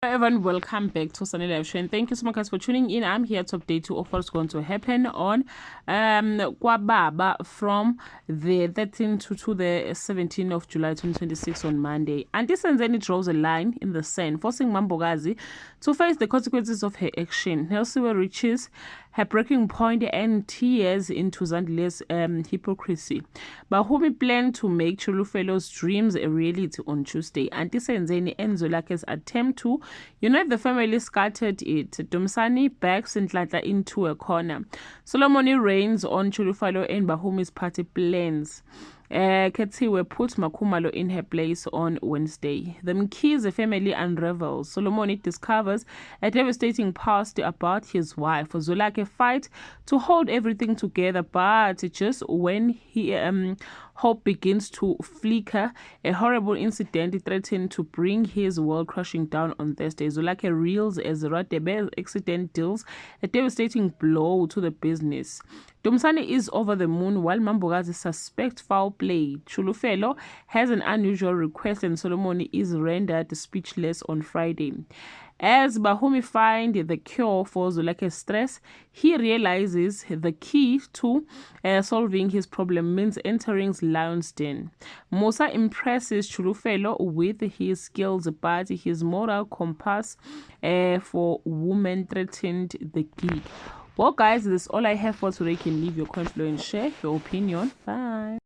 Everyone, welcome back to Sunny Live Show, and thank you so much guys for tuning in. I'm here to update you of what's going to happen on KwaBaba from the 13th to the 17th of July 2026 on Monday. Auntie Senzeni draws a line in the sand, forcing Mambogazi to face the consequences of her action. Nelsiwe reaches her breaking point and tears into Zandile's hypocrisy. Bahumi planned to make Chulufelo's dreams a reality on Tuesday. Auntie Senzeni ends Zolake's attempt to unite the family, scattered it. Dumsani backs Ntlantla into a corner. Solomoni reigns on Chulufelo and Bahumi's party plans. Ketsiwe put Makumalo in her place on Wednesday. The Mkhize family unravels. Solomoni discovers a devastating past about his wife. Zolake fight to hold everything together, but just when he hope begins to flicker, a horrible incident threatened to bring his world crashing down on Thursday. Zolake reels as Radebe's accident deals a devastating blow to the business. Dumsani is over the moon while Mambogazi suspects foul play. Chulufelo has an unusual request and Solomoni is rendered speechless on Friday. As Bahumi finds the cure for Zolake's stress, he realizes the key to solving his problem means entering Lion's Den. Musa impresses Chulufelo with his skills, but his moral compass for women threatened the gig. Well guys, this is all I have for today. You can leave your comment below and share your opinion. Bye.